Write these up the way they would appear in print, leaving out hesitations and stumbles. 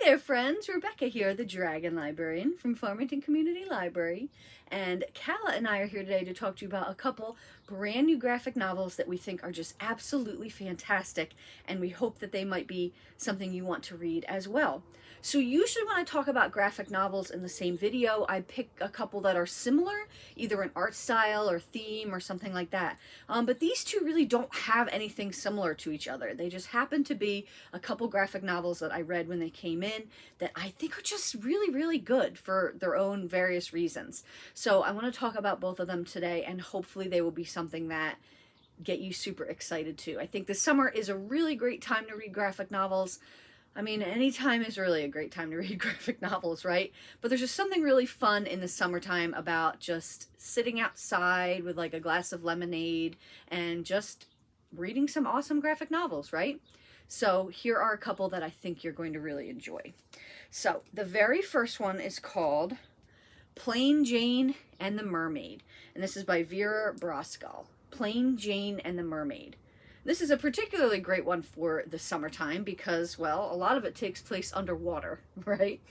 there, friends. Rebecca here, the Dragon Librarian from Farmington Community Library. And Kala and I are here today to talk to you about a couple brand new graphic novels that we think are just absolutely fantastic, and we hope that they might be something you want to read as well. So usually when I talk about graphic novels in the same video, I pick a couple that are similar, either in art style or theme or something like that. But these two really don't have anything similar to each other. They just happen to be a couple graphic novels that I read when they came in that I think are just really, really good for their own various reasons. So I want to talk about both of them today, and hopefully they will be something that get you super excited too. I think the summer is a really great time to read graphic novels. I mean, any time is really a great time to read graphic novels, right? But there's just something really fun in the summertime about just sitting outside with like a glass of lemonade and just reading some awesome graphic novels, right? So here are a couple that I think you're going to really enjoy. So the very first one is called Plain Jane and the Mermaid, and this is by Vera Brosgol. Plain Jane and the Mermaid. This is a particularly great one for the summertime because, well, a lot of it takes place underwater, right?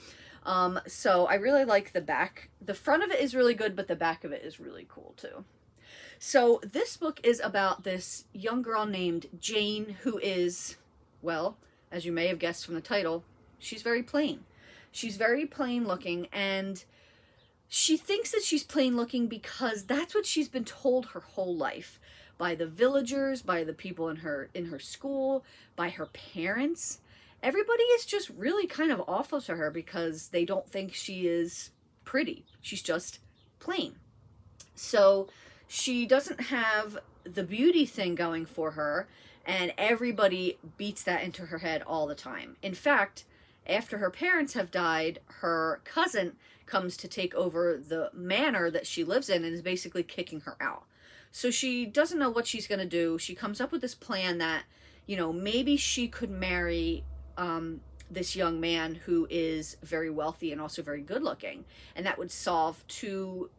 So I really like the back. The front of it is really good, but the back of it is really cool too. So this book is about this young girl named Jane who is, well, as you may have guessed from the title, she's very plain. She's very plain looking, and she thinks that she's plain looking because that's what she's been told her whole life. By the villagers, by the people in her school, by her parents. Everybody is just really kind of awful to her because they don't think she is pretty. She's just plain. So she doesn't have the beauty thing going for her, and everybody beats that into her head all the time. In fact, after her parents have died, her cousin comes to take over the manor that she lives in and is basically kicking her out. So she doesn't know what she's going to do. She comes up with this plan that, you know, maybe she could marry this young man who is very wealthy and also very good looking. And that would solve two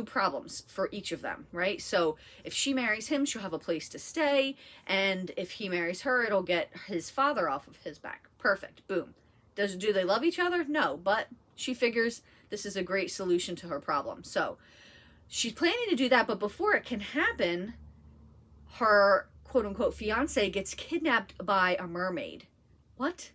problems for each of them, right? So if she marries him, she'll have a place to stay. And if he marries her, it'll get his father off of his back. Perfect. Boom. Do they love each other? No, but she figures this is a great solution to her problem. So she's planning to do that, but before it can happen, her quote-unquote fiance gets kidnapped by a mermaid. What?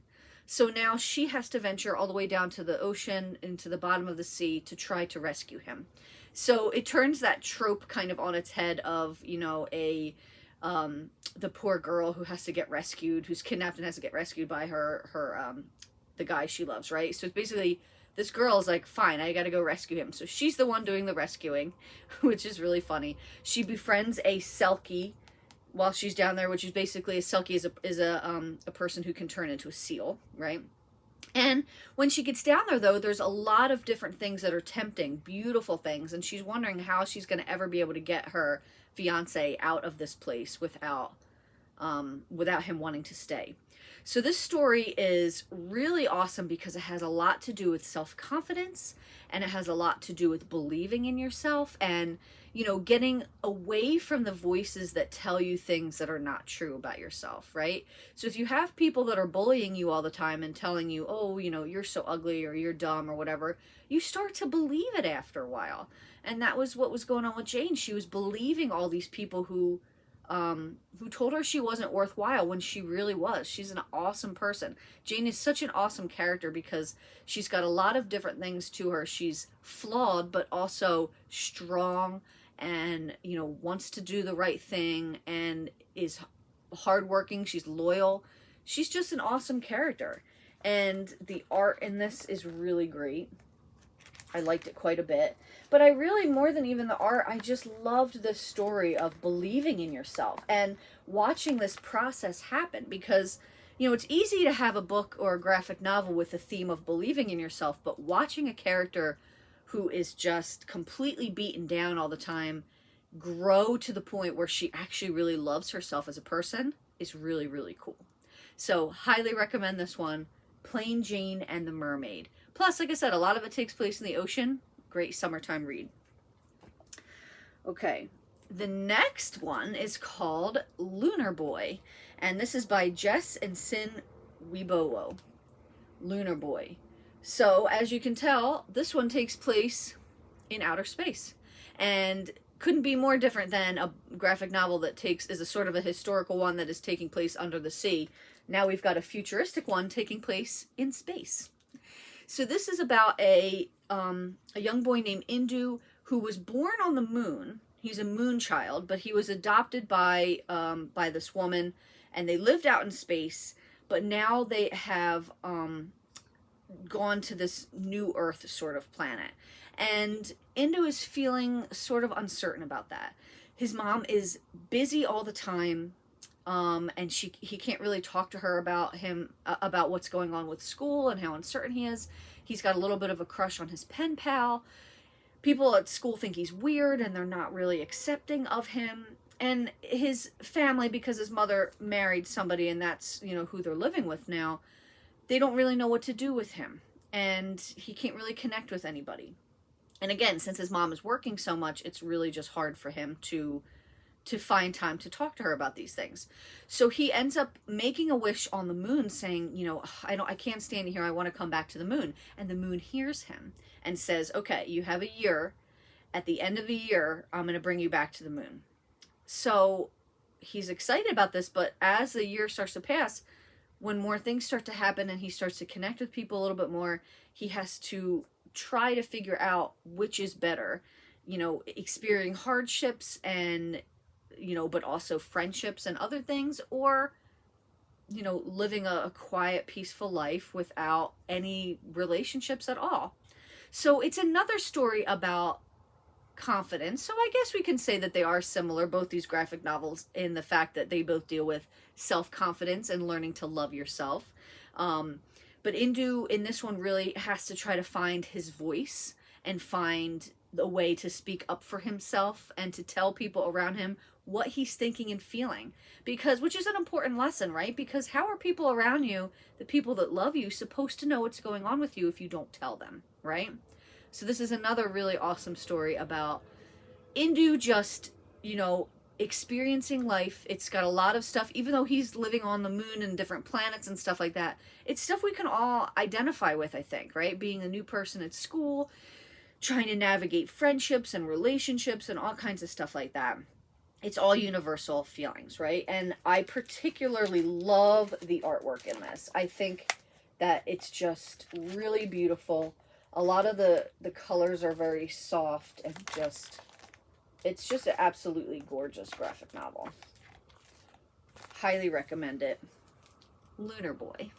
So now she has to venture all the way down to the ocean, into the bottom of the sea, to try to rescue him. So it turns that trope kind of on its head of, you know, the poor girl who has to get rescued, who's kidnapped and has to get rescued by the guy she loves, right? So it's basically, this girl is like, fine, I gotta go rescue him. So she's the one doing the rescuing, which is really funny. She befriends a selkie while she's down there, which is basically, a selkie is a person who can turn into a seal, right? And when she gets down there, though, there's a lot of different things that are tempting, beautiful things, and she's wondering how she's going to ever be able to get her fiance out of this place without him wanting to stay. So this story is really awesome because it has a lot to do with self-confidence, and it has a lot to do with believing in yourself and, you know, getting away from the voices that tell you things that are not true about yourself, right? So if you have people that are bullying you all the time and telling you, oh, you know, you're so ugly or you're dumb or whatever, you start to believe it after a while. And that was what was going on with Jane. She was believing all these people who told her she wasn't worthwhile when she really was. She's an awesome person. Jane is such an awesome character because she's got a lot of different things to her. She's flawed, but also strong and, you know, wants to do the right thing and is hardworking. She's loyal. She's just an awesome character. And the art in this is really great. I liked it quite a bit. But I really, more than even the art, I just loved the story of believing in yourself and watching this process happen because, you know, it's easy to have a book or a graphic novel with the theme of believing in yourself, but watching a character who is just completely beaten down all the time grow to the point where she actually really loves herself as a person is really, really cool. So highly recommend this one, Plain Jane and the Mermaid. Plus, like I said, a lot of it takes place in the ocean. Great summertime read. Okay, the next one is called Lunar Boy, and this is by Jes Cin Wibowo. Lunar Boy. So, as you can tell, this one takes place in outer space. And couldn't be more different than a graphic novel that is a sort of a historical one that is taking place under the sea. Now we've got a futuristic one taking place in space. So this is about a young boy named Indu who was born on the moon. He's a moon child, but he was adopted by this woman, and they lived out in space. But now they have gone to this new Earth sort of planet. And Indu is feeling sort of uncertain about that. His mom is busy all the time, and he can't really talk to her about what's going on with school and how uncertain he is. He's got a little bit of a crush on his pen pal. People at school think he's weird, and they're not really accepting of him. And his family, because his mother married somebody, and that's, who they're living with now, they don't really know what to do with him, and he can't really connect with anybody. And again, since his mom is working so much, it's really just hard for him to find time to talk to her about these things. So he ends up making a wish on the moon saying, I can't stand here. I want to come back to the moon. And the moon hears him and says, okay, you have a year. At the end of the year, I'm going to bring you back to the moon. So he's excited about this, but as the year starts to pass, when more things start to happen and he starts to connect with people a little bit more, he has to try to figure out which is better, experiencing hardships and, but also friendships and other things, or, living a quiet, peaceful life without any relationships at all. So it's another story about confidence. So I guess we can say that they are similar, both these graphic novels, in the fact that they both deal with self-confidence and learning to love yourself. But Indu in this one really has to try to find his voice and find a way to speak up for himself and to tell people around him what he's thinking and feeling. Which is an important lesson, right? Because how are people around you, the people that love you, supposed to know what's going on with you if you don't tell them, right? So this is another really awesome story about Indu just, experiencing life. It's got a lot of stuff, even though he's living on the moon and different planets and stuff like that. It's stuff we can all identify with, I think, right? Being a new person at school, trying to navigate friendships and relationships and all kinds of stuff like that. It's all universal feelings, right? And I particularly love the artwork in this. I think that it's just really beautiful. A lot of the colors are very soft and it's just an absolutely gorgeous graphic novel. Highly recommend it. Lunar Boy.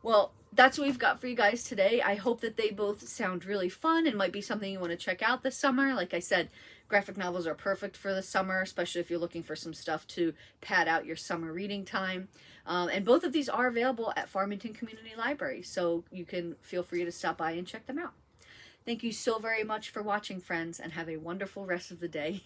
Well, that's what we've got for you guys today. I hope that they both sound really fun and might be something you want to check out this summer. Like I said, graphic novels are perfect for the summer, especially if you're looking for some stuff to pad out your summer reading time. And both of these are available at Farmington Community Library, so you can feel free to stop by and check them out. Thank you so very much for watching, friends, and have a wonderful rest of the day.